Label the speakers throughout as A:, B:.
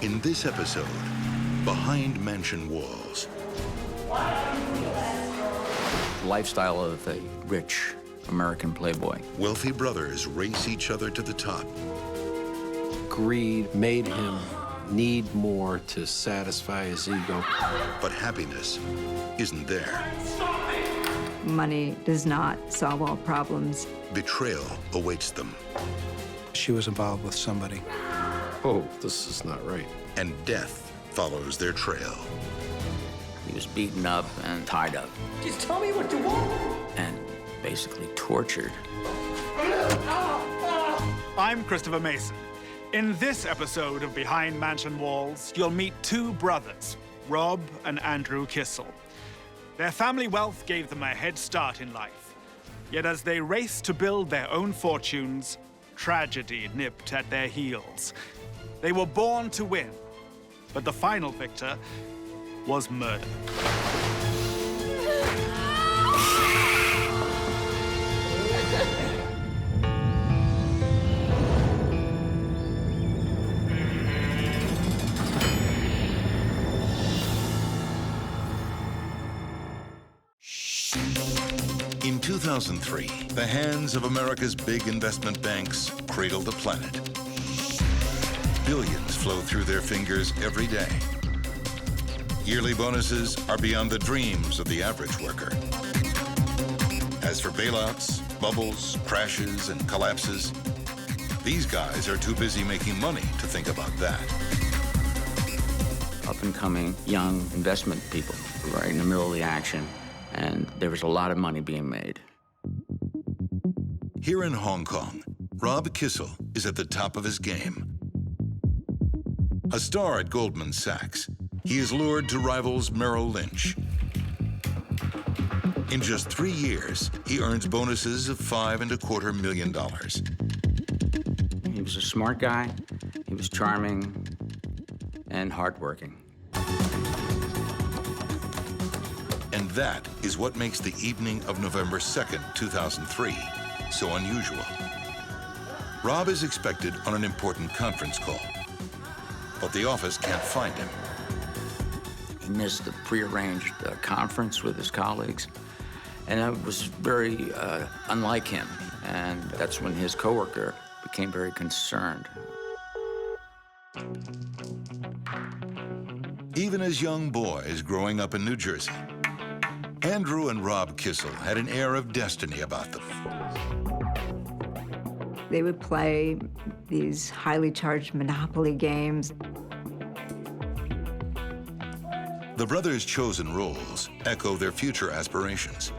A: In this episode, Behind Mansion Walls.
B: The lifestyle of a rich American playboy.
A: Wealthy brothers race each other to the top.
C: Greed made him need more to satisfy his ego.
A: But happiness isn't there.
D: Money does not solve all problems.
A: Betrayal awaits them.
C: She was involved with somebody.
E: Oh, this is not right.
A: And death follows their trail.
B: He was beaten up and tied up.
F: Just tell me what you want.
B: And basically tortured.
G: I'm Christopher Mason. In this episode of Behind Mansion Walls, you'll meet two brothers, Rob and Andrew Kissel. Their family wealth gave them a head start in life. Yet as they raced to build their own fortunes, tragedy nipped at their heels. They were born to win, but the final victor was murder.
A: In 2003, the hands of America's big investment banks cradle the planet. Billions flow through their fingers every day. Yearly bonuses are beyond the dreams of the average worker. As for bailouts, bubbles, crashes, and collapses, these guys are too busy making money to think about that.
B: Up-and-coming young investment people right in the middle of the action, and there was a lot of money being made.
A: Here in Hong Kong, Rob Kissel is at the top of his game. A star at Goldman Sachs, he is lured to rivals Merrill Lynch. In just 3 years, he earns bonuses of $5.25 million.
B: He was a smart guy, he was charming, and hardworking.
A: And that is what makes the evening of November 2nd, 2003, so unusual. Rob is expected on an important conference call, but the office can't find him.
B: He missed the prearranged conference with his colleagues, and it was very unlike him. And that's when his coworker became very concerned.
A: Even as young boys growing up in New Jersey, Andrew and Rob Kissel had an air of destiny about them.
D: They would play these highly charged Monopoly games.
A: The brothers' chosen roles echo their future aspirations.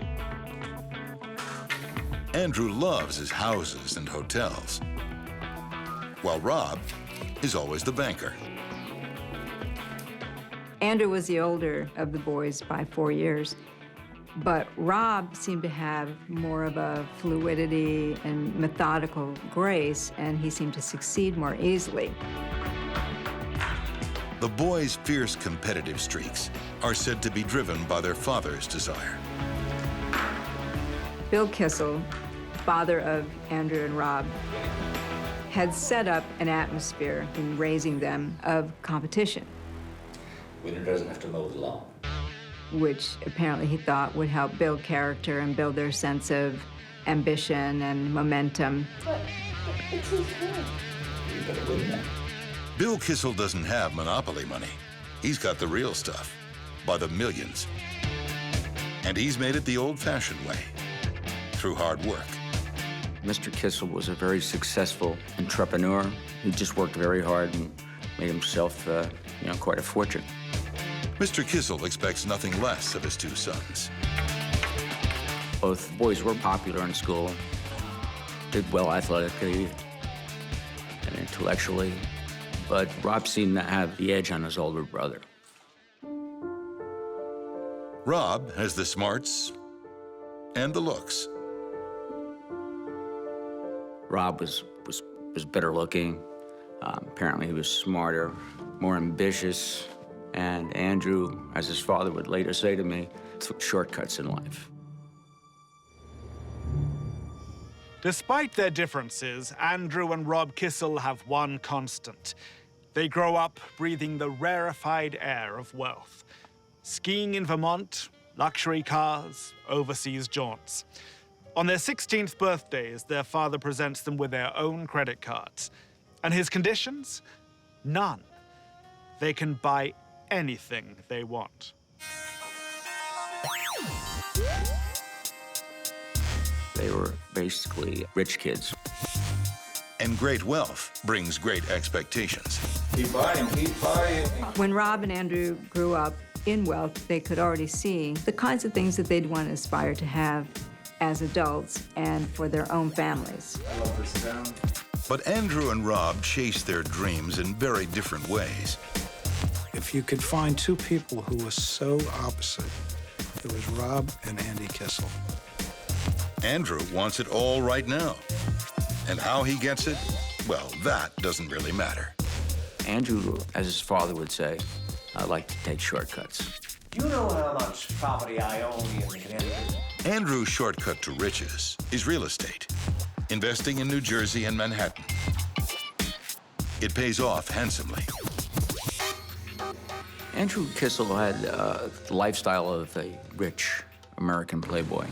A: Andrew loves his houses and hotels, while Rob is always the banker.
D: Andrew was the older of the boys by 4 years, but Rob seemed to have more of a fluidity and methodical grace, and he seemed to succeed more easily.
A: The boys' fierce competitive streaks are said to be driven by their father's desire.
D: Bill Kissel, father of Andrew and Rob, had set up an atmosphere in raising them of competition,
B: Winner doesn't have to mow the lawn.
D: which apparently he thought would help build character and build their sense of ambition and momentum.
F: But it's his win.
B: You better win that.
A: Bill Kissel doesn't have Monopoly money. He's got the real stuff, by the millions. And he's made it the old-fashioned way, through hard work.
B: Mr. Kissel was a very successful entrepreneur. He just worked very hard and made himself, quite a fortune.
A: Mr. Kissel expects nothing less of his two sons.
B: Both boys were popular in school, did well athletically and intellectually, but Rob seemed to have the edge on his older brother.
A: Rob has the smarts and the looks.
B: Rob was better looking. Apparently he was smarter, more ambitious, and Andrew, as his father would later say to me, took shortcuts in life.
G: Despite their differences, Andrew and Rob Kissel have one constant: They grow up breathing the rarefied air of wealth. Skiing in Vermont, luxury cars, overseas jaunts. On their 16th birthdays, their father presents them with their own credit cards. And his conditions? None. They can buy anything they want.
B: They were basically rich kids.
A: And great wealth brings great expectations.
H: Keep buying, keep buying.
D: When Rob and Andrew grew up in wealth, they could already see the kinds of things that they'd want to aspire to have as adults and for their own families.
H: I love this town.
A: But Andrew and Rob chased their dreams in very different ways.
I: If you could find two people who were so opposite, it was Rob and Andy Kissel.
A: Andrew wants it all right now. And how he gets it, well, that doesn't really matter.
B: Andrew, as his father would say, liked to take shortcuts.
J: You know how much property I own in Connecticut?
A: Andrew's shortcut to riches is real estate, investing in New Jersey and Manhattan. It pays off handsomely.
B: Andrew Kissel had the lifestyle of a rich American playboy.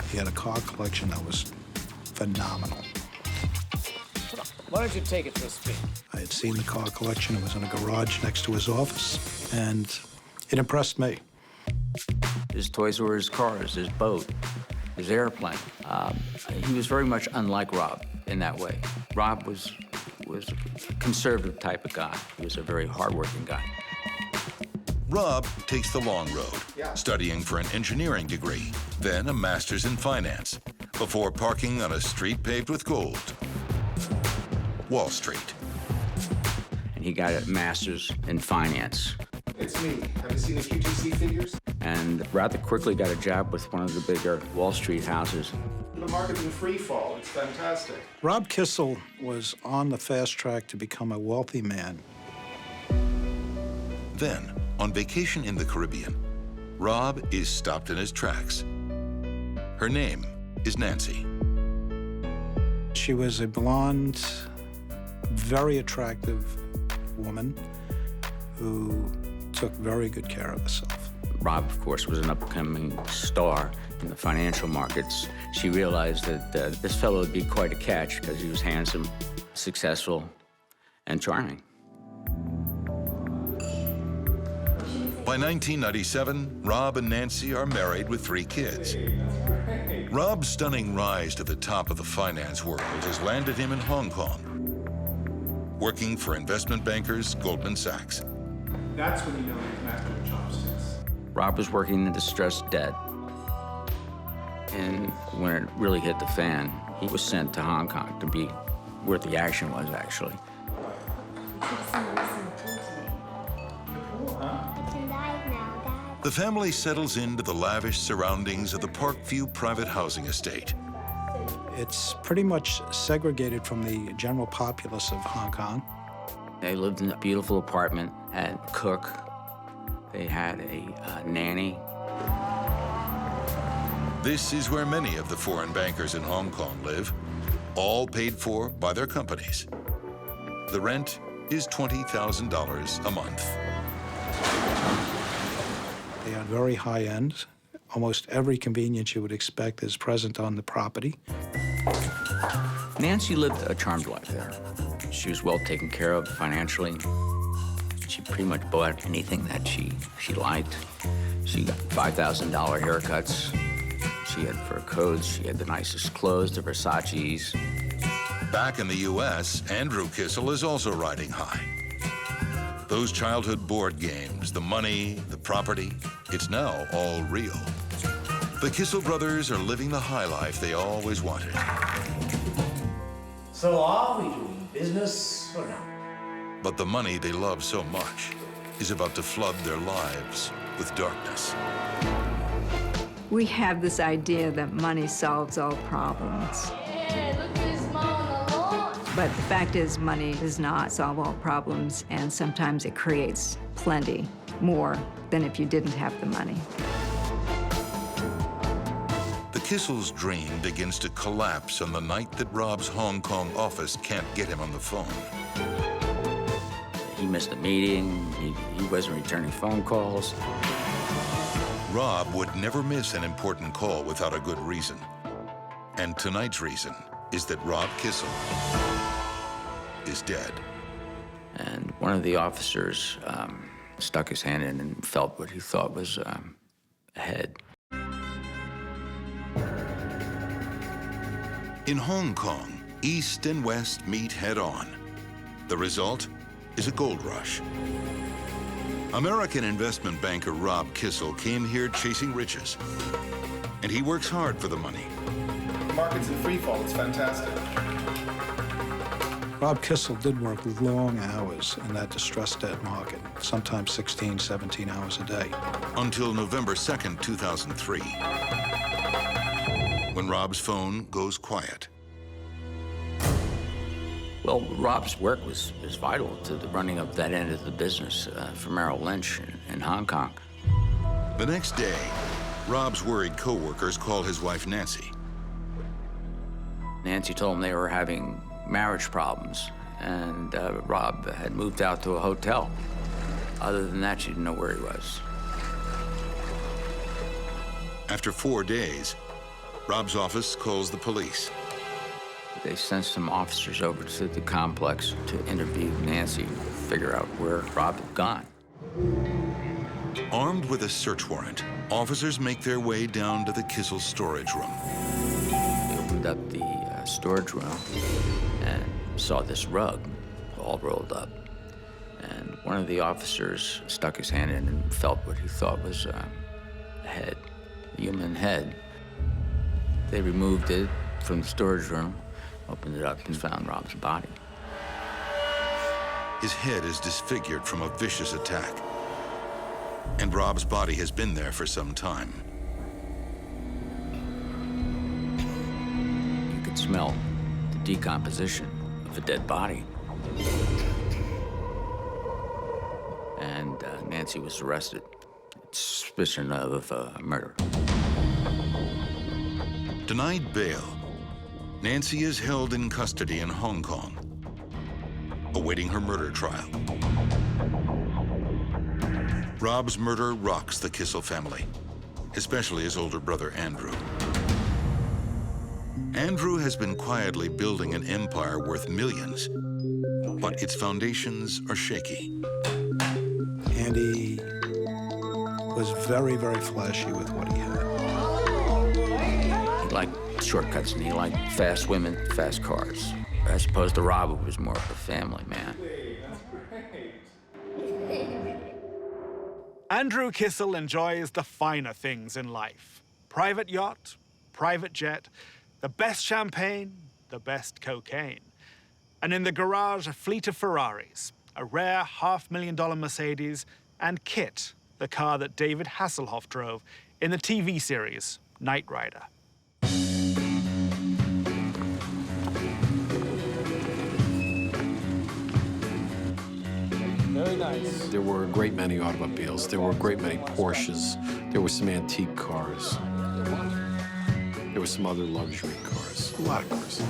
I: He had a car collection that was phenomenal.
J: Why don't you take it for a spin?
I: I had seen the car collection. It was in a garage next to his office, and it impressed me.
B: His toys were his cars, his boat, his airplane. He was very much unlike Rob in that way. Rob was a conservative type of guy. He was a very hardworking guy.
A: Rob takes the long road, studying for an engineering degree, then a master's in finance, before parking on a street paved with gold. Wall Street.
B: And he got a master's in finance.
H: It's me. Have you seen the QTC figures?
B: And rather quickly got a job with one of the bigger Wall Street houses.
H: The market's in free fall. It's fantastic.
I: Rob Kissel was on the fast track to become a wealthy man.
A: Then, on vacation in the Caribbean, Rob is stopped in his tracks. Her name is Nancy.
I: She was a blonde, very attractive woman who took very good care of herself.
B: Rob, of course, was an upcoming star in the financial markets. She realized that this fellow would be quite a catch because he was handsome, successful, and charming.
A: By 1997, Rob and Nancy are married with 3 kids. Rob's stunning rise to the top of the finance world has landed him in Hong Kong, working for investment bankers Goldman Sachs.
H: That's when you know he's master of chopsticks.
B: Rob was working in distressed debt. And when it really hit the fan, he was sent to Hong Kong to be where the action was, actually.
A: The family settles into the lavish surroundings of the Parkview private housing estate.
I: It's pretty much segregated from the general populace of Hong Kong.
B: They lived in a beautiful apartment, had a cook. They had a nanny.
A: This is where many of the foreign bankers in Hong Kong live, all paid for by their companies. The rent is $20,000 a month.
I: They had very high end. Almost every convenience you would expect is present on the property.
B: Nancy lived a charmed life there. She was well taken care of financially. She pretty much bought anything that she liked. She got $5,000 haircuts. She had fur coats. She had the nicest clothes, the Versace's.
A: Back in the U.S., Andrew Kissel is also riding high. Those childhood board games, the money, the property, it's now all real. The Kissel brothers are living the high life they always wanted.
J: So are we doing business or not?
A: But the money they love so much is about to flood their lives with darkness.
D: We have this idea that money solves all problems.
F: Hey, look at this mom on the lawn.
D: But the fact is, money does not solve all problems, and sometimes it creates plenty more than if you didn't have the money.
A: The Kissel's dream begins to collapse on the night that Rob's Hong Kong office can't get him on the phone.
B: He missed a meeting, he wasn't returning phone calls.
A: Rob would never miss an important call without a good reason. And tonight's reason is that Rob Kissel is dead.
B: And one of the officers stuck his hand in and felt what he thought was a head.
A: In Hong Kong, East and West meet head-on. The result is a gold rush. American investment banker Rob Kissel came here chasing riches. And he works hard for the money.
H: The market's in free fall. It's fantastic.
I: Rob Kissel did work long hours in that distressed debt market, sometimes 16, 17 hours a day.
A: Until November 2nd, 2003, when Rob's phone goes quiet.
B: Well, Rob's work was vital to the running of that end of the business for Merrill Lynch in Hong Kong.
A: The next day, Rob's worried co-workers call his wife Nancy.
B: Nancy told him they were having marriage problems, and Rob had moved out to a hotel. Other than that, she didn't know where he was.
A: After 4 days, Rob's office calls the police.
B: They sent some officers over to the complex to interview Nancy, figure out where Rob had gone.
A: Armed with a search warrant, officers make their way down to the Kissel storage room.
B: They opened up the storage room and saw this rug all rolled up. And one of the officers stuck his hand in and felt what he thought was a head, a human head. They removed it from the storage room, opened it up, and found Rob's body.
A: His head is disfigured from a vicious attack. And Rob's body has been there for some time.
B: You could smell the decomposition of a dead body. And Nancy was arrested. Suspicion of murder.
A: Denied bail, Nancy is held in custody in Hong Kong, awaiting her murder trial. Rob's murder rocks the Kissel family, especially his older brother, Andrew. Andrew has been quietly building an empire worth millions, but its foundations are shaky.
I: Andy was very, very flashy with what he had.
B: He liked shortcuts and he liked fast women, fast cars. As opposed to Rob, who was more of a family man.
G: Andrew Kissel enjoys the finer things in life. Private yacht, private jet, the best champagne, the best cocaine. And in the garage, a fleet of Ferraris, a rare $500,000 Mercedes, and Kit, the car that David Hasselhoff drove in the TV series Knight Rider.
H: Very nice.
C: There were a great many automobiles. There were a great many Porsches. There were some antique cars. There were some other luxury cars. A lot of cars.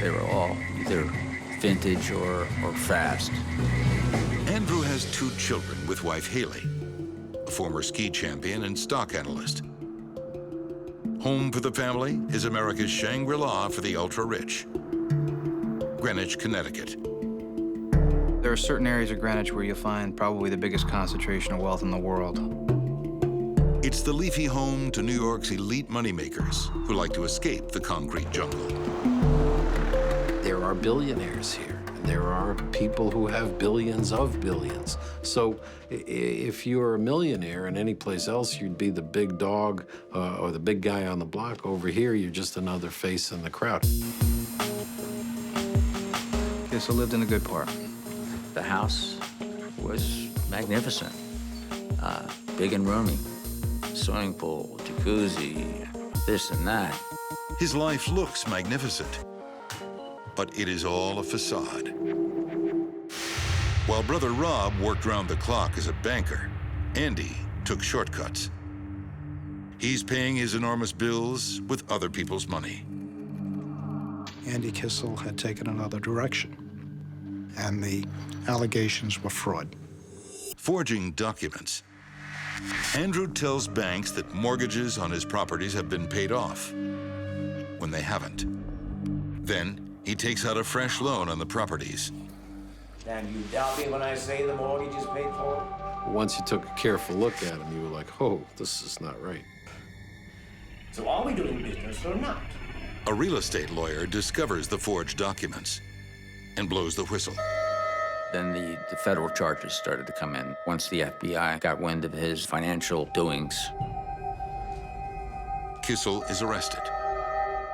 B: They were all either vintage or fast.
A: Andrew has 2 children with wife Haley, a former ski champion and stock analyst. Home for the family is America's Shangri-La for the ultra-rich, Greenwich, Connecticut.
K: There are certain areas of Greenwich where you'll find probably the biggest concentration of wealth in the world.
A: It's the leafy home to New York's elite moneymakers who like to escape the concrete jungle.
C: There are billionaires here. There are people who have billions of billions. So if you're a millionaire in any place else, you'd be the big dog or the big guy on the block. Over here, you're just another face in the crowd.
K: Kissel lived in a good part.
B: The house was magnificent, big and roomy. Swimming pool, jacuzzi, this and that.
A: His life looks magnificent, but it is all a facade. While brother Rob worked round the clock as a banker, Andy took shortcuts. He's paying his enormous bills with other people's money.
I: Andy Kissel had taken another direction, and the allegations were fraud.
A: Forging documents. Andrew tells banks that mortgages on his properties have been paid off, when they haven't. Then he takes out a fresh loan on the properties.
J: And you doubt me when I say the mortgage is paid for?
C: Once you took a careful look at him, you were like, oh, this is not right.
J: So are we doing business or not?
A: A real estate lawyer discovers the forged documents and blows the whistle.
B: Then the federal charges started to come in once the FBI got wind of his financial doings.
A: Kissel is arrested,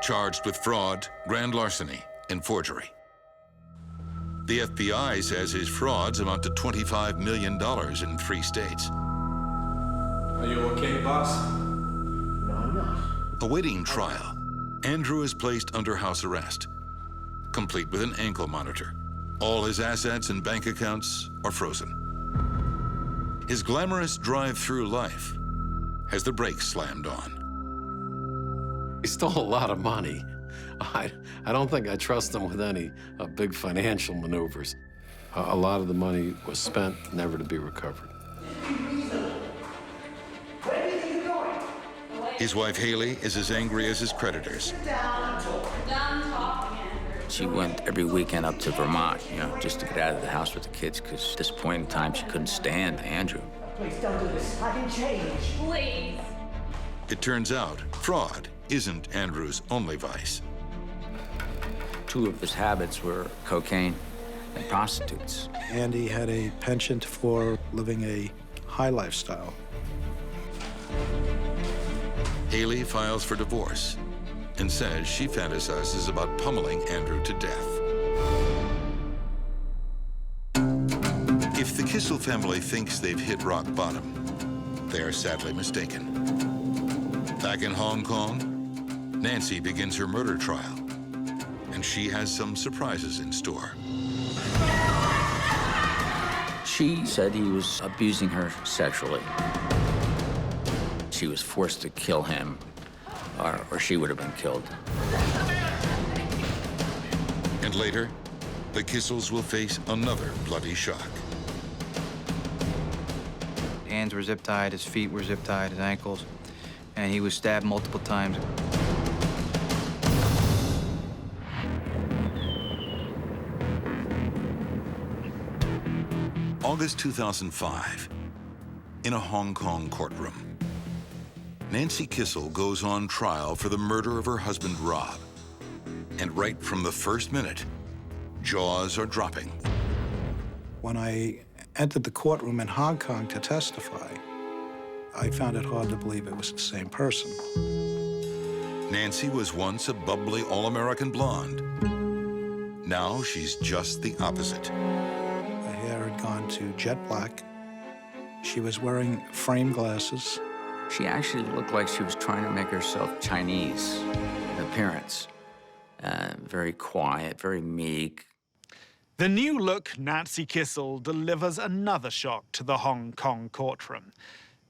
A: charged with fraud, grand larceny, and forgery. The FBI says his frauds amount to $25 million in 3 states.
H: Are you okay, boss?
J: No, I'm not.
A: Awaiting trial, Andrew is placed under house arrest, complete with an ankle monitor. All his assets and bank accounts are frozen. His glamorous drive through life has the brakes slammed on.
C: He stole a lot of money. I don't think I trust him with any big financial maneuvers. A lot of the money was spent, never to be recovered.
A: His wife, Haley, is as angry as his creditors.
B: She went every weekend up to Vermont, just to get out of the house with the kids, because at this point in time, she couldn't stand Andrew.
J: Please don't do this. I can change.
F: Please.
A: It turns out fraud isn't Andrew's only vice.
B: 2 of his habits were cocaine and prostitutes.
I: Andy had a penchant for living a high lifestyle.
A: Haley files for divorce and says she fantasizes about pummeling Andrew to death. If the Kissel family thinks they've hit rock bottom, they are sadly mistaken. Back in Hong Kong, Nancy begins her murder trial, and she has some surprises in store.
B: She said he was abusing her sexually. She was forced to kill him, or she would have been killed.
A: And later, the Kissels will face another bloody shock.
K: His hands were zip-tied, his feet were zip-tied, his ankles, and he was stabbed multiple times.
A: August 2005, in a Hong Kong courtroom. Nancy Kissel goes on trial for the murder of her husband, Rob. And right from the first minute, jaws are dropping.
I: When I entered the courtroom in Hong Kong to testify, I found it hard to believe it was the same person.
A: Nancy was once a bubbly all-American blonde. Now she's just the opposite.
I: Her hair had gone to jet black. She was wearing frame glasses.
B: She actually looked like she was trying to make herself Chinese in appearance. Very quiet, very meek.
G: The new look Nancy Kissel delivers another shock to the Hong Kong courtroom.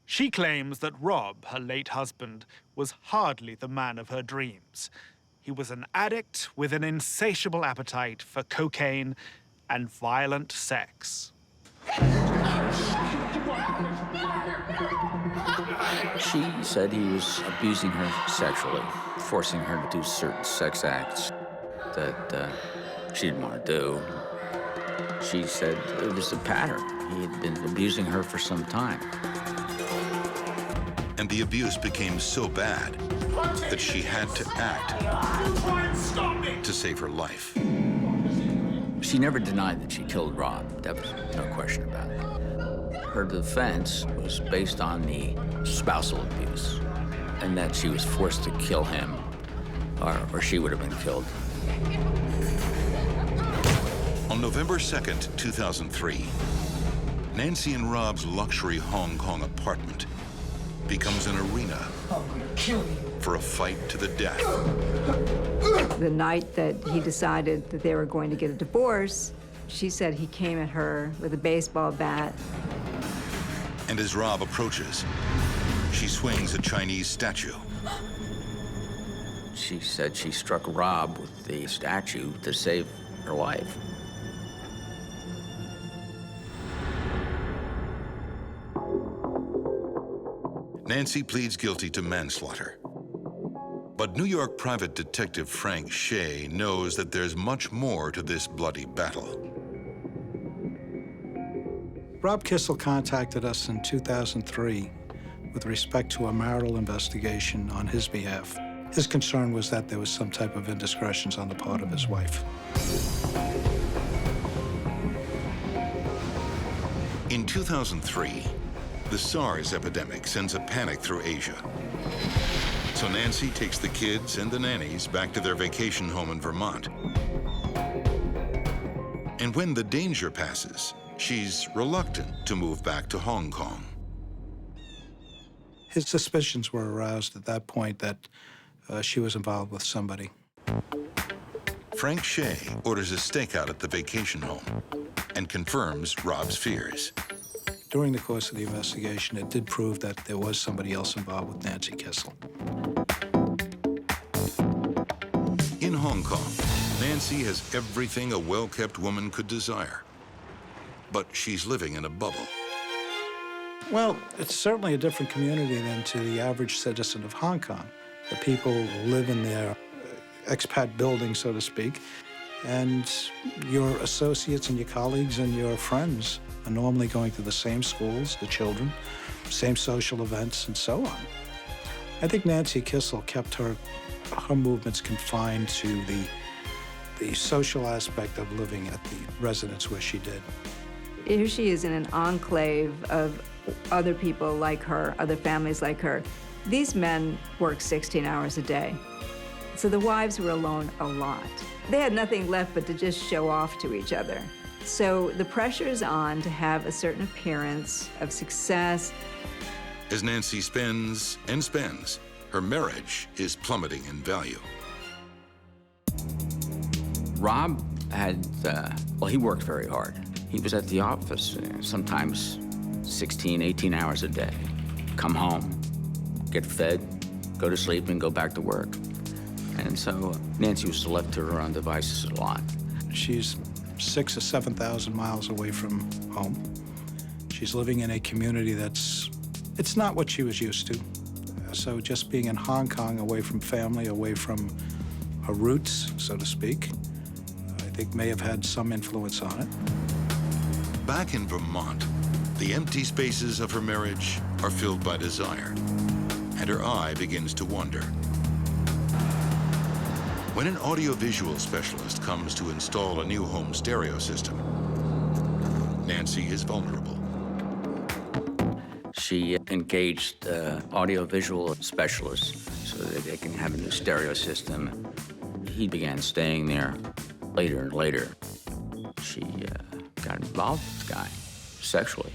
G: She claims that Rob, her late husband, was hardly the man of her dreams. He was an addict with an insatiable appetite for cocaine and violent sex.
B: She said he was abusing her sexually, forcing her to do certain sex acts that she didn't want to do. She said it was a pattern. He had been abusing her for some time.
A: And the abuse became so bad that she had to act to save her life.
B: She never denied that she killed Rob. That was no question about it. Her defense was based on the spousal abuse and that she was forced to kill him or she would have been killed.
A: On November 2nd, 2003, Nancy and Rob's luxury Hong Kong apartment becomes an arena for a fight to the death.
D: The night that he decided that they were going to get a divorce, She said he came at her with a baseball bat.
A: And as Rob approaches, she swings a Chinese statue.
B: She said she struck Rob with the statue to save her life.
A: Nancy pleads guilty to manslaughter. But New York private detective Frank Shea knows that there's much more to this bloody battle.
I: Rob Kissel contacted us in 2003 with respect to a marital investigation on his behalf. His concern was that there was some type of indiscretions on the part of his wife.
A: In 2003, the SARS epidemic sends a panic through Asia. So Nancy takes the kids and the nannies back to their vacation home in Vermont. And when the danger passes, she's reluctant to move back to Hong Kong.
I: His suspicions were aroused at that point that she was involved with somebody.
A: Frank Shea orders a stakeout at the vacation home and confirms Rob's fears.
I: During the course of the investigation, it did prove that there was somebody else involved with Nancy Kissel.
A: In Hong Kong, Nancy has everything a well-kept woman could desire. But she's living in a bubble.
I: Well, it's certainly a different community than to the average citizen of Hong Kong. The people live in their expat building, so to speak, and your associates and your colleagues and your friends are normally going to the same schools, the children, same social events, and so on. I think Nancy Kissel kept her movements confined to the social aspect of living at the residence where she did.
D: Here she is in an enclave of other people like her, other families like her. These men work 16 hours a day. So the wives were alone a lot. They had nothing left but to just show off to each other. So the pressure is on to have a certain appearance of success.
A: As Nancy spends and spends, her marriage is plummeting in value.
B: Rob had, well, he worked very hard. He was at the office sometimes 16, 18 hours a day. Come home, get fed, go to sleep, and go back to work. And so Nancy was left to her own devices a lot.
I: She's 6,000 or 7,000 miles away from home. She's living in a community it's not what she was used to. So just being in Hong Kong, away from family, away from her roots, so to speak, I think may have had some influence on it.
A: Back in Vermont, the empty spaces of her marriage are filled by desire, and her eye begins to wander. When an audiovisual specialist comes to install a new home stereo system, Nancy is vulnerable.
B: She engaged audiovisual specialists so that they can have a new stereo system. He began staying there later and later. She got involved with this guy sexually.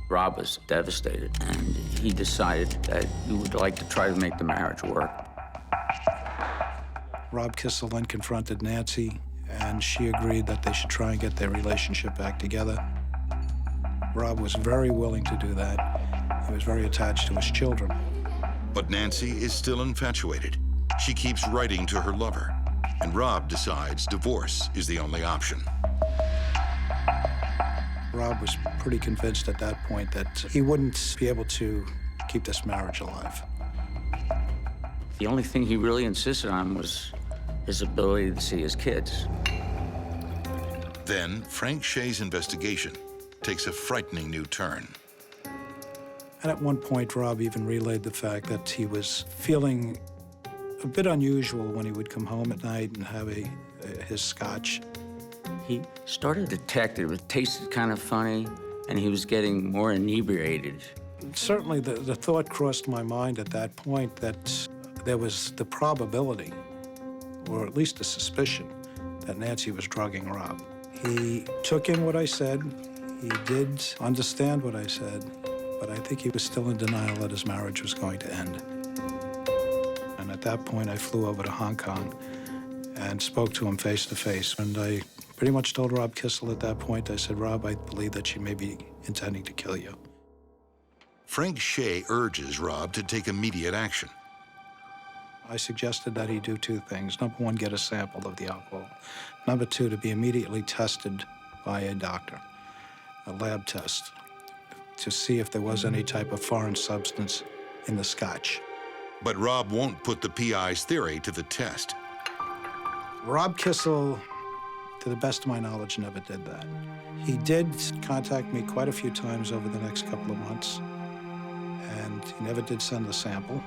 B: Rob was devastated, and he decided that he would like to try to make the marriage work.
I: Rob Kissel then confronted Nancy, and she agreed that they should try and get their relationship back together. Rob was very willing to do that. He was very attached to his children.
A: But Nancy is still infatuated. She keeps writing to her lover, and Rob decides divorce is the only option.
I: Rob was pretty convinced at that point that he wouldn't be able to keep this marriage alive.
B: The only thing he really insisted on was his ability to see his kids.
A: Then Frank Shea's investigation takes a frightening new turn.
I: And at one point, Rob even relayed the fact that he was feeling a bit unusual when he would come home at night and have his scotch.
B: He started to detect it tasted kind of funny, and he was getting more inebriated.
I: Certainly, the thought crossed my mind at that point that there was the probability, or at least a suspicion, that Nancy was drugging Rob. He took in what I said. He did understand what I said, but I think he was still in denial that his marriage was going to end. And at that point, I flew over to Hong Kong and spoke to him face to face. And I pretty much told Rob Kissel at that point, I said, Rob, I believe that she may be intending to kill you.
A: Frank Shea urges Rob to take immediate action.
I: I suggested that he do two things. Number one, get a sample of the alcohol. Number two, to be immediately tested by a doctor, a lab test, to see if there was any type of foreign substance in the scotch.
A: But Rob won't put the PI's theory to the test.
I: Rob Kissel, to the best of my knowledge, never did that. He did contact me quite a few times over the next couple of months, and he never did send a sample.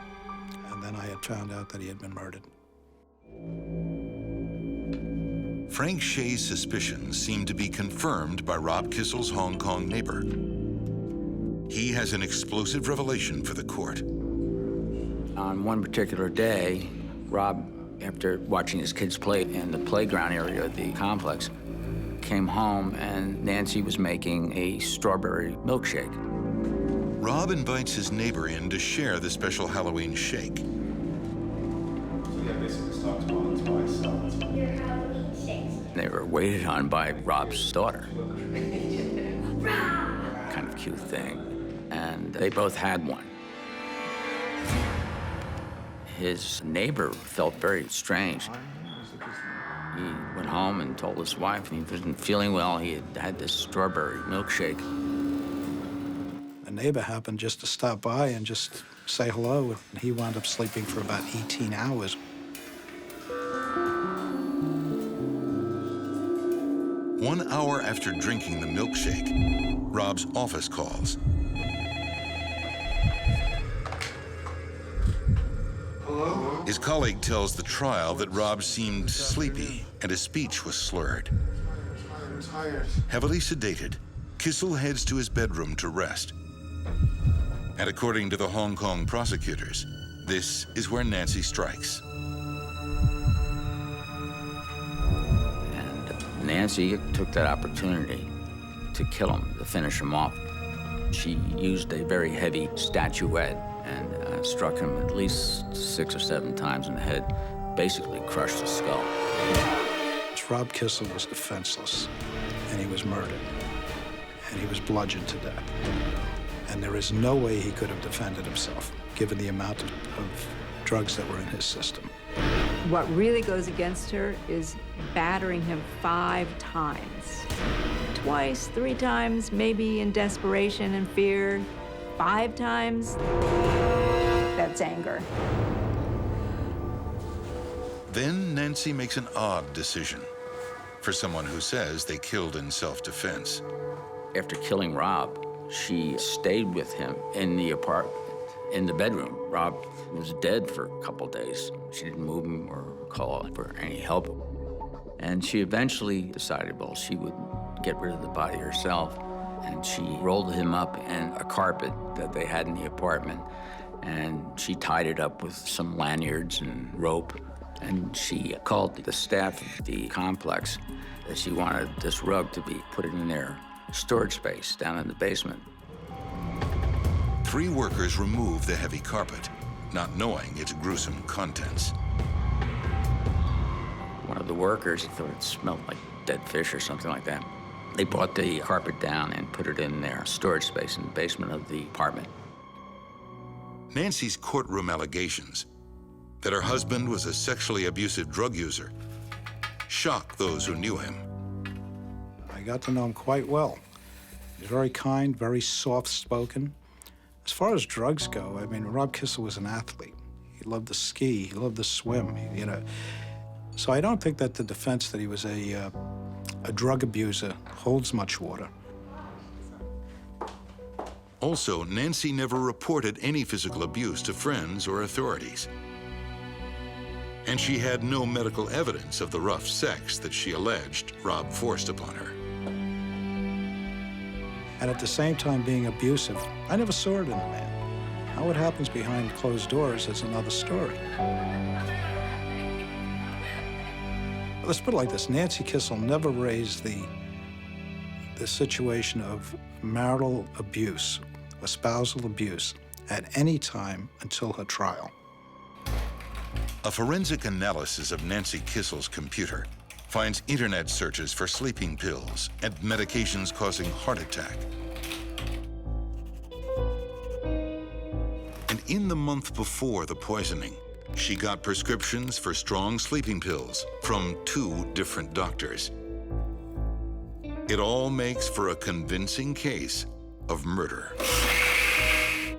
I: And then I had found out that he had been murdered.
A: Frank Shea's suspicions seem to be confirmed by Rob Kissel's Hong Kong neighbor. He has an explosive revelation for the court.
B: On one particular day, Rob, after watching his kids play in the playground area of the complex, came home and Nancy was making a strawberry milkshake.
A: Rob invites his neighbor in to share the special Halloween shake.
B: They were waited on by Rob's daughter. Kind of cute thing. And they both had one. His neighbor felt very strange. He went home and told his wife he wasn't feeling well. He had had this strawberry milkshake.
I: A neighbor happened just to stop by and just say hello, and he wound up sleeping for about 18 hours.
A: One hour after drinking the milkshake, Rob's office calls.
L: Hello?
A: His colleague tells the trial that Rob seemed sleepy and his speech was slurred.
L: I'm tired.
A: Heavily sedated, Kissel heads to his bedroom to rest. And according to the Hong Kong prosecutors, this is where Nancy strikes.
B: And Nancy took that opportunity to kill him, to finish him off. She used a very heavy statuette and struck him at least 6 or 7 times in the head, basically crushed his skull.
I: Rob Kissel was defenseless, and he was murdered, and he was bludgeoned to death. And there is no way he could have defended himself, given the amount of drugs that were in his system.
D: What really goes against her is battering him 5 times. Twice, 3 times, maybe in desperation and fear. 5 times, that's anger.
A: Then Nancy makes an odd decision for someone who says they killed in self-defense.
B: After killing Rob, she stayed with him in the apartment, in the bedroom. Rob was dead for a couple days. She didn't move him or call for any help. And she eventually decided, well, she would get rid of the body herself. And she rolled him up in a carpet that they had in the apartment. And she tied it up with some lanyards and rope. And she called the staff of the complex that she wanted this rug to be put in their storage space down in the basement.
A: 3 workers remove the heavy carpet, not knowing its gruesome contents.
B: One of the workers thought it smelled like dead fish or something like that. They brought the carpet down and put it in their storage space in the basement of the apartment.
A: Nancy's courtroom allegations that her husband was a sexually abusive drug user shocked those who knew him.
I: I got to know him quite well. He was very kind, very soft-spoken. As far as drugs go, I mean, Rob Kissel was an athlete. He loved to ski, he loved to swim, you know. So I don't think that the defense that he was a drug abuser holds much water.
A: Also, Nancy never reported any physical abuse to friends or authorities. And she had no medical evidence of the rough sex that she alleged Rob forced upon her.
I: And at the same time being abusive, I never saw it in a man. How it happens behind closed doors is another story. Let's put it like this. Nancy Kissel never raised the situation of marital abuse, espousal abuse, at any time until her trial.
A: A forensic analysis of Nancy Kissel's computer finds internet searches for sleeping pills and medications causing heart attack. And in the month before the poisoning, she got prescriptions for strong sleeping pills from 2 different doctors. It all makes for a convincing case of murder.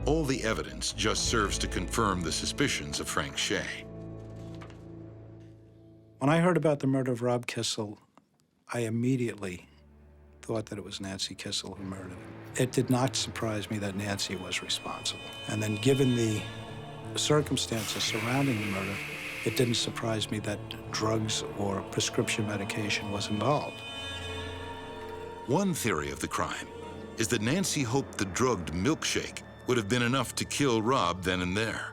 A: All the evidence just serves to confirm the suspicions of Frank Shea.
I: When I heard about the murder of Rob Kissel, I immediately thought that it was Nancy Kissel who murdered him. It did not surprise me that Nancy was responsible. And then given the circumstances surrounding the murder, it didn't surprise me that drugs or prescription medication was involved.
A: One theory of the crime is that Nancy hoped the drugged milkshake would have been enough to kill Rob then and there.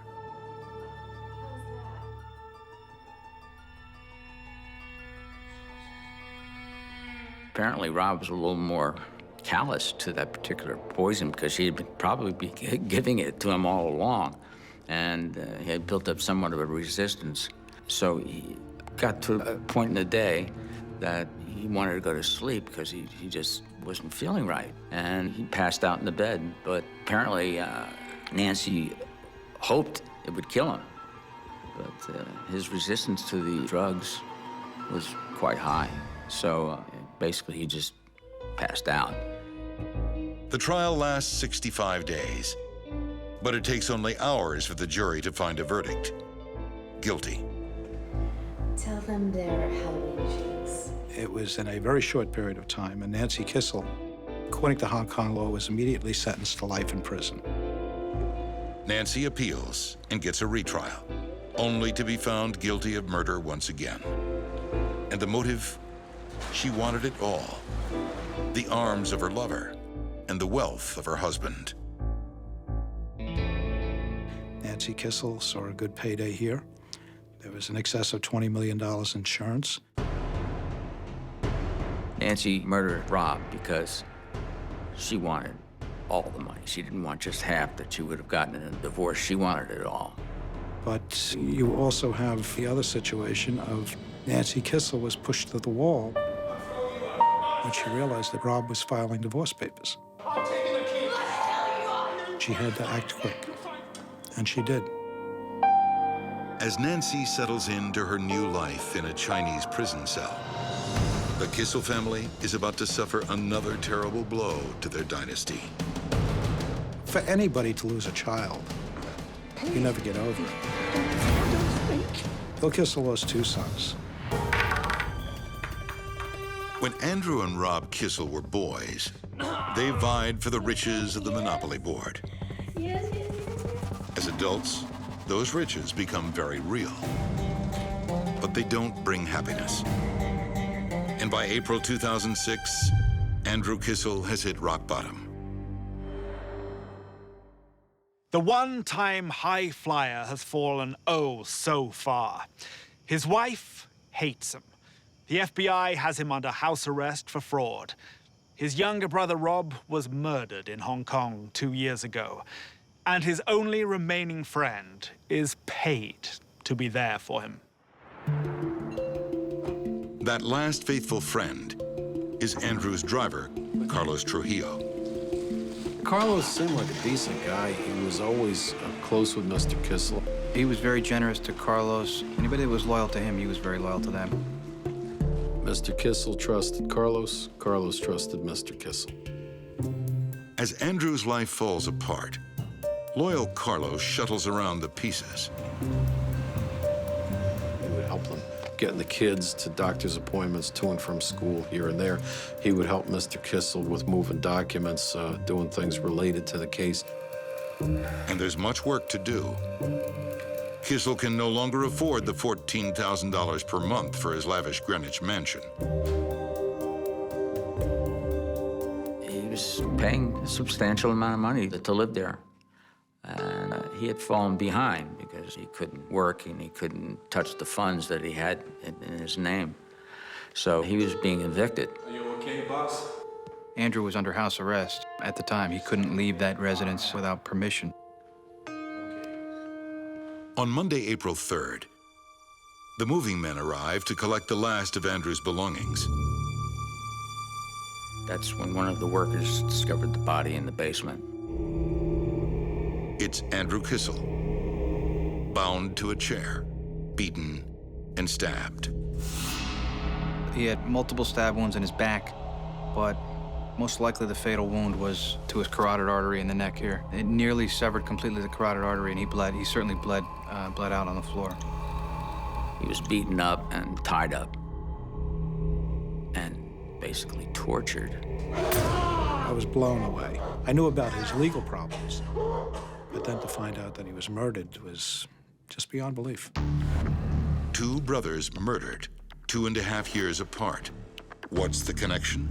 B: Apparently, Rob was a little more callous to that particular poison because he had probably been giving it to him all along. And he had built up somewhat of a resistance. So he got to a point in the day that he wanted to go to sleep because he just wasn't feeling right. And he passed out in the bed. But apparently, Nancy hoped it would kill him. But his resistance to the drugs was quite high. So basically, he just passed out.
A: The trial lasts 65 days, but it takes only hours for the jury to find a verdict. Guilty.
M: Tell them they're Halloween trees.
I: It was in a very short period of time, and Nancy Kissel, according to Hong Kong law, was immediately sentenced to life in prison.
A: Nancy appeals and gets a retrial, only to be found guilty of murder once again. And the motive? She wanted it all. The arms of her lover and the wealth of her husband.
I: Nancy Kissel saw a good payday here. There was in excess of $20 million insurance.
B: Nancy murdered Rob because she wanted all the money. She didn't want just half that she would have gotten in a divorce. She wanted it all.
I: But you also have the other situation of Nancy Kissel was pushed to the wall when she realized that Rob was filing divorce papers. She had to act quick, and she did.
A: As Nancy settles into her new life in a Chinese prison cell, the Kissel family is about to suffer another terrible blow to their dynasty.
I: For anybody to lose a child, you never get over it. Bill Kissel lost 2 sons.
A: When Andrew and Rob Kissel were boys, they vied for the riches of the Monopoly board. As adults, those riches become very real, but they don't bring happiness. And by April 2006, Andrew Kissel has hit rock bottom.
G: The one-time high flyer has fallen oh so far. His wife hates him. The FBI has him under house arrest for fraud. His younger brother Rob was murdered in Hong Kong 2 years ago. And his only remaining friend is paid to be there for him.
A: That last faithful friend is Andrew's driver, Carlos Trujillo.
C: Carlos seemed like a decent guy. He was always close with Mr. Kissel.
K: He was very generous to Carlos. Anybody that was loyal to him, he was very loyal to them.
C: Mr. Kissel trusted Carlos. Carlos trusted Mr. Kissel.
A: As Andrew's life falls apart, loyal Carlos shuttles around the pieces.
C: He would help them getting the kids to doctor's appointments, to and from school, here and there. He would help Mr. Kissel with moving documents, doing things related to the case.
A: And there's much work to do. Kissel can no longer afford the $14,000 per month for his lavish Greenwich mansion.
B: He was paying a substantial amount of money to live there. And he had fallen behind because he couldn't work and he couldn't touch the funds that he had in his name. So he was being evicted.
H: Are you okay, boss?
K: Andrew was under house arrest. At the time, he couldn't leave that residence without permission.
A: On Monday, April 3rd, the moving men arrive to collect the last of Andrew's belongings.
B: That's when one of the workers discovered the body in the basement.
A: It's Andrew Kissel, bound to a chair, beaten and stabbed.
K: He had multiple stab wounds in his back, but most likely the fatal wound was to his carotid artery in the neck here. It nearly severed completely the carotid artery, and he bled. He certainly bled out on the floor.
B: He was beaten up and tied up and basically tortured.
I: I was blown away. I knew about his legal problems, but then to find out that he was murdered was just beyond belief.
A: Two brothers murdered, 2.5 years apart. What's the connection?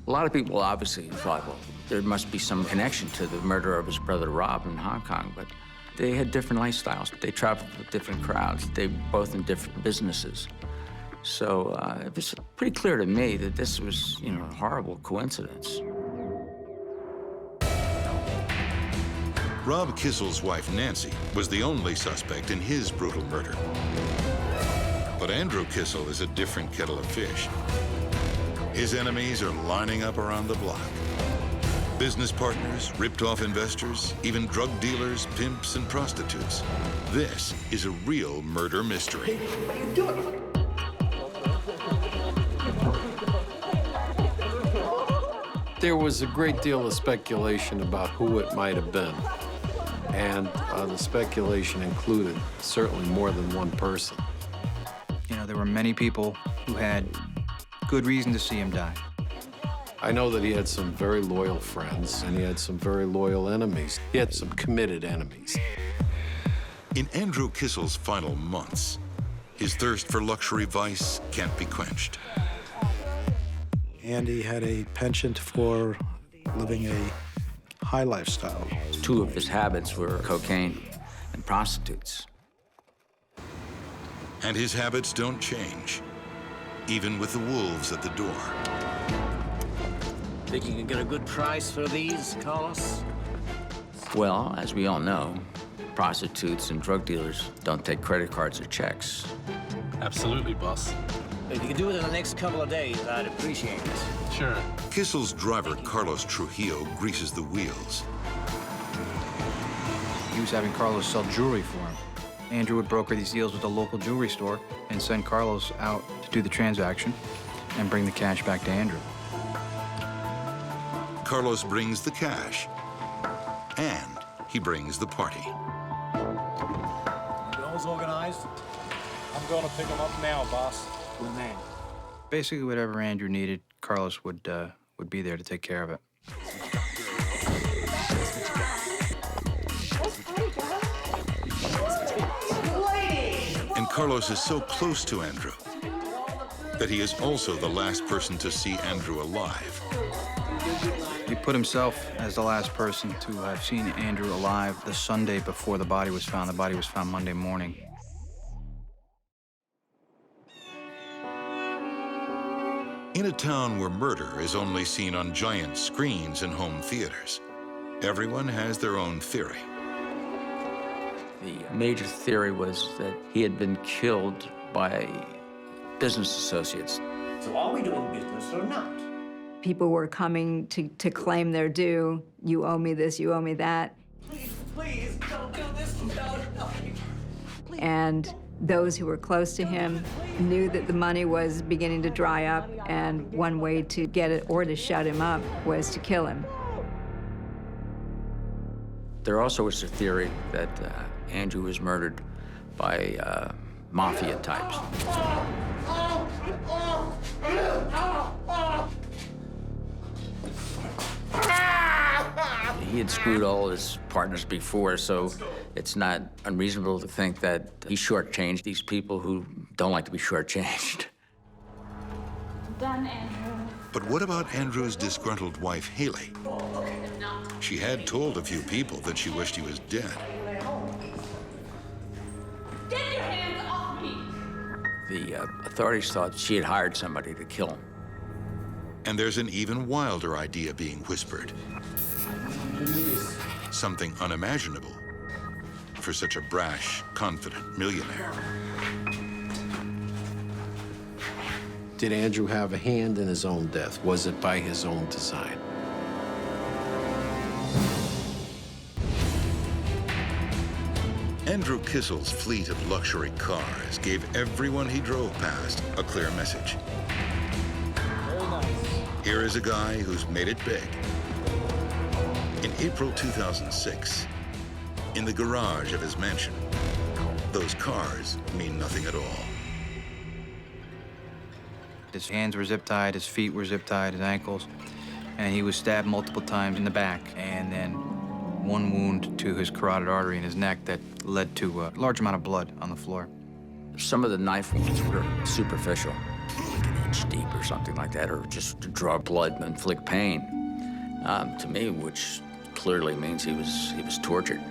B: A lot of people obviously thought, well, there must be some connection to the murder of his brother Rob in Hong Kong, but they had different lifestyles. They traveled with different crowds. They were both in different businesses. So it was pretty clear to me that this was, a horrible coincidence.
A: Rob Kissel's wife, Nancy, was the only suspect in his brutal murder. But Andrew Kissel is a different kettle of fish. His enemies are lining up around the block. Business partners, ripped-off investors, even drug dealers, pimps, and prostitutes. This is a real murder mystery.
L: What are you doing?
C: There was a great deal of speculation about who it might have been. And the speculation included certainly more than one person.
K: There were many people who had good reason to see him die.
C: I know that he had some very loyal friends, and he had some very loyal enemies. He had some committed enemies.
A: In Andrew Kissel's final months, his thirst for luxury vice can't be quenched.
I: Andy had a penchant for living a high lifestyle.
B: Two of his habits were cocaine and prostitutes.
A: And his habits don't change, even with the wolves at the door.
J: Think you can get a good price for these, Carlos?
B: Well, as we all know, prostitutes and drug dealers don't take credit cards or checks.
H: Absolutely, boss.
J: If you can do it in the next couple of days, I'd appreciate it.
H: Sure.
A: Kissel's driver, Carlos Trujillo, greases the wheels.
K: He was having Carlos sell jewelry for him. Andrew would broker these deals with a local jewelry store and send Carlos out to do the transaction and bring the cash back to Andrew.
A: Carlos brings the cash, and he brings the party.
J: All's organized?
H: I'm going to pick him up now, boss.
J: Good man.
K: Basically, whatever Andrew needed, Carlos would be there to take care of it.
A: And Carlos is so close to Andrew that he is also the last person to see Andrew alive.
K: He put himself as the last person to have seen Andrew alive the Sunday before the body was found. The body was found Monday morning.
A: In a town where murder is only seen on giant screens in home theaters, everyone has their own theory.
B: The major theory was that he had been killed by business associates.
J: So are we doing business or not?
D: People were coming to claim their due. You owe me this, you owe me that.
J: Please, don't do this. No.
D: And those who were close to him knew that the money was beginning to dry up, and one way to get it or to shut him up was to kill him.
B: There also was a theory that Andrew was murdered by mafia types. He had screwed all his partners before, so it's not unreasonable to think that he shortchanged these people who don't like to be shortchanged.
F: Done, Andrew.
A: But what about Andrew's disgruntled wife, Haley? She had told a few people that she wished he was dead.
F: Get your hands off me!
B: The authorities thought she had hired somebody to kill him.
A: And there's an even wilder idea being whispered. Something unimaginable for such a brash, confident millionaire.
C: Did Andrew have a hand in his own death? Was it by his own design?
A: Andrew Kissel's fleet of luxury cars gave everyone he drove past a clear message.
H: Very nice.
A: Here is a guy who's made it big. In April 2006, in the garage of his mansion, those cars mean nothing at all.
K: His hands were zip-tied, his feet were zip-tied, his ankles, and he was stabbed multiple times in the back, and then one wound to his carotid artery in his neck that led to a large amount of blood on the floor.
B: Some of the knife wounds were superficial, like an inch deep or something like that, or just to draw blood and inflict pain, to me, which clearly means he was tortured.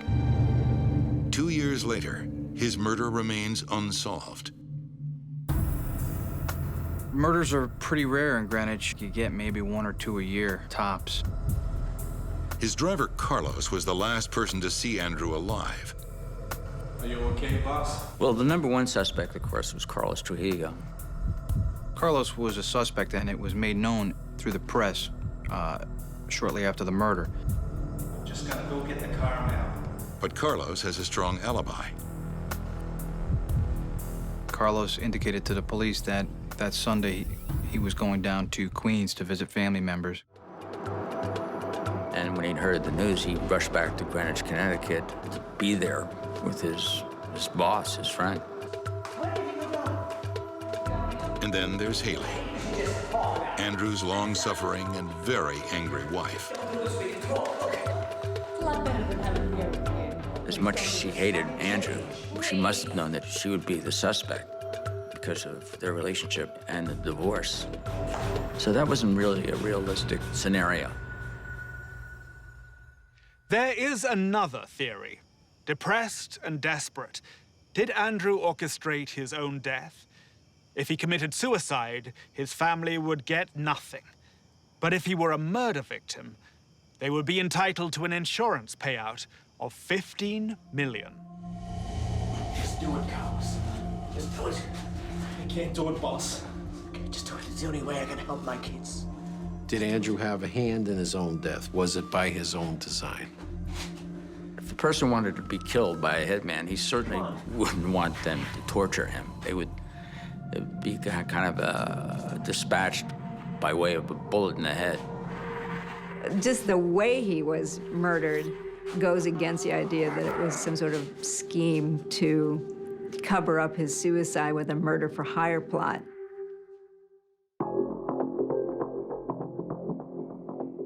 A: 2 years later, his murder remains unsolved.
K: Murders are pretty rare in Greenwich. You get maybe 1 or 2 a year, tops.
A: His driver, Carlos, was the last person to see Andrew alive.
H: Are you okay, boss?
B: Well, the number one suspect, of course, was Carlos Trujillo.
K: Carlos was a suspect, and it was made known through the press shortly after the murder.
J: Just gotta go get the car now.
A: But Carlos has a strong alibi.
K: Carlos indicated to the police that that Sunday he was going down to Queens to visit family members.
B: And when he heard the news, he rushed back to Greenwich, Connecticut to be there with his boss, his friend.
A: And then there's Haley, Andrew's long-suffering and very angry wife.
B: As much as she hated Andrew, she must have known that she would be the suspect because of their relationship and the divorce. So that wasn't really a realistic scenario.
G: There is another theory. Depressed and desperate, did Andrew orchestrate his own death? If he committed suicide, his family would get nothing. But if he were a murder victim, they would be entitled to an insurance payout of $15 million.
J: Just do it, Carlos. Just do it. I can't do it, boss. Okay, just do it. It's the only way I can help my kids.
C: Did Andrew have a hand in his own death? Was it by his own design?
B: If a person wanted to be killed by a hitman, he certainly wouldn't want them to torture him. It would be kind of dispatched by way of a bullet in the head.
D: Just the way he was murdered goes against the idea that it was some sort of scheme to cover up his suicide with a murder for hire plot.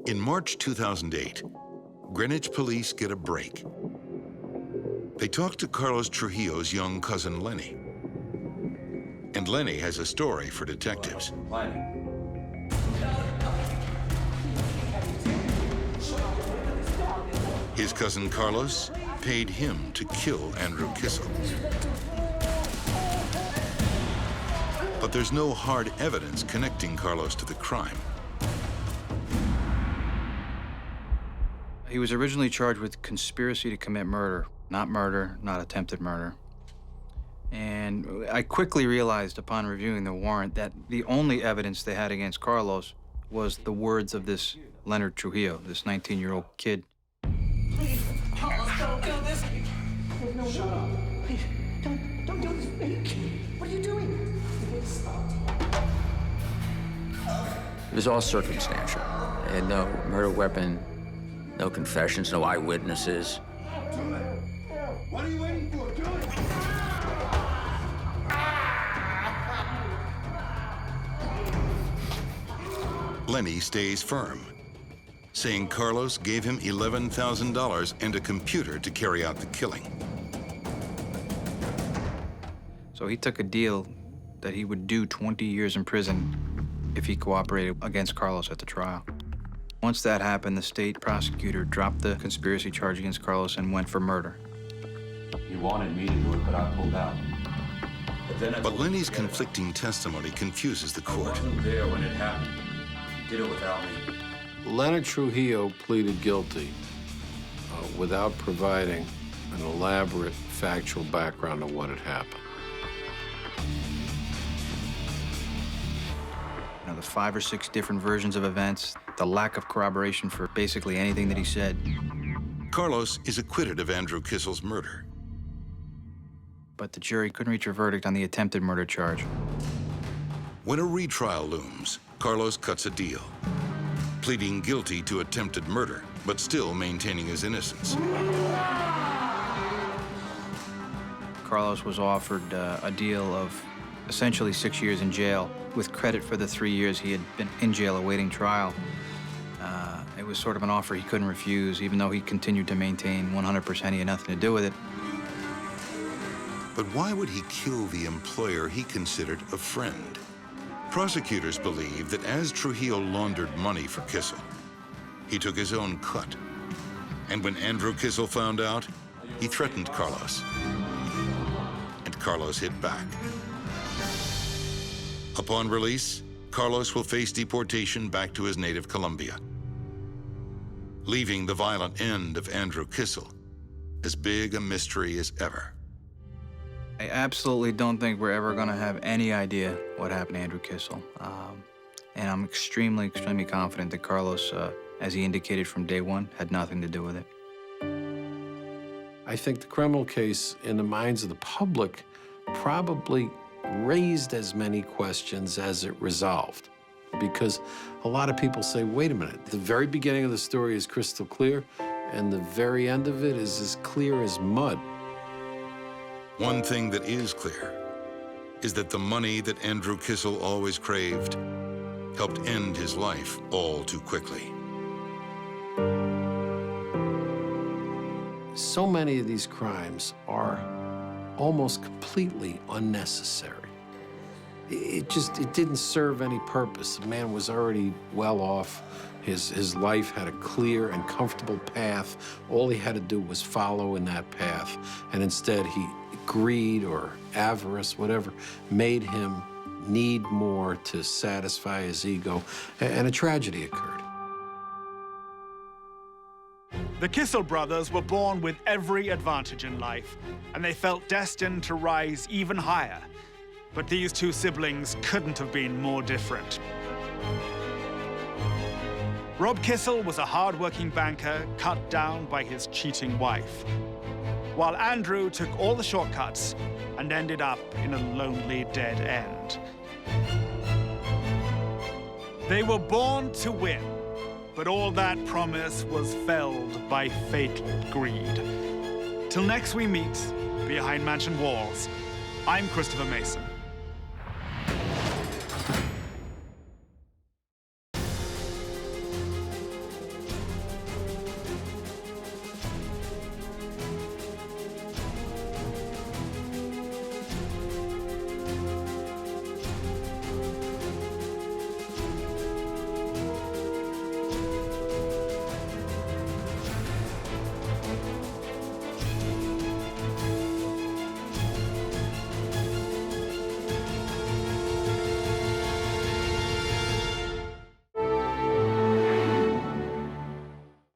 A: In March 2008, Greenwich police get a break. They talk to Carlos Trujillo's young cousin, Lenny. And Lenny has a story for detectives. His cousin Carlos paid him to kill Andrew Kissel. But there's no hard evidence connecting Carlos to the crime.
K: He was originally charged with conspiracy to commit murder, not attempted murder. And I quickly realized upon reviewing the warrant that the only evidence they had against Carlos was the words of this Leonard Trujillo, this 19-year-old kid.
J: Please, Carlos, don't do this. No, shut up. Please, don't do this. What are you doing? Stop.
B: It was all circumstantial. They had no murder weapon, no confessions, no eyewitnesses.
L: What are you waiting for? Do it!
A: Lenny stays firm, saying Carlos gave him $11,000 and a computer to carry out the killing.
K: So he took a deal that he would do 20 years in prison if he cooperated against Carlos at the trial. Once that happened, the state prosecutor dropped the conspiracy charge against Carlos and went for murder.
N: He wanted me to do it, but I pulled out.
A: But Lenny's conflicting testimony confuses the court.
N: I wasn't there when it happened. He did it without me.
C: Leonard Trujillo pleaded guilty without providing an elaborate factual background of what had happened.
K: the 5 or 6 different versions of events, the lack of corroboration for basically anything that he said.
A: Carlos is acquitted of Andrew Kissel's murder.
K: But the jury couldn't reach a verdict on the attempted murder charge.
A: When a retrial looms, Carlos cuts a deal, pleading guilty to attempted murder, but still maintaining his innocence.
K: Carlos was offered a deal of essentially 6 years in jail, with credit for the 3 years he had been in jail awaiting trial. It was sort of an offer he couldn't refuse, even though he continued to maintain 100% he had nothing to do with it.
A: But why would he kill the employer he considered a friend? Prosecutors believe that as Trujillo laundered money for Kissel, he took his own cut. And when Andrew Kissel found out, he threatened Carlos. And Carlos hit back. Upon release, Carlos will face deportation back to his native Colombia, leaving the violent end of Andrew Kissel as big a mystery as ever.
K: I absolutely don't think we're ever going to have any idea what happened to Andrew Kissel. And I'm extremely, extremely confident that Carlos, as he indicated from day one, had nothing to do with it.
C: I think the criminal case, in the minds of the public, probably raised as many questions as it resolved. Because a lot of people say, wait a minute, the very beginning of the story is crystal clear, and the very end of it is as clear as mud.
A: One thing that is clear is that the money that Andrew Kissel always craved helped end his life all too quickly.
C: So many of these crimes are almost completely unnecessary. It didn't serve any purpose. The man was already well off. His life had a clear and comfortable path. All he had to do was follow in that path. And instead, greed or avarice, whatever, made him need more to satisfy his ego, and a tragedy occurred.
G: The Kissel brothers were born with every advantage in life, and they felt destined to rise even higher. But these two siblings couldn't have been more different. Rob Kissel was a hard-working banker cut down by his cheating wife, while Andrew took all the shortcuts and ended up in a lonely dead end. They were born to win, but all that promise was felled by fatal greed. Till next we meet behind mansion walls, I'm Christopher Mason.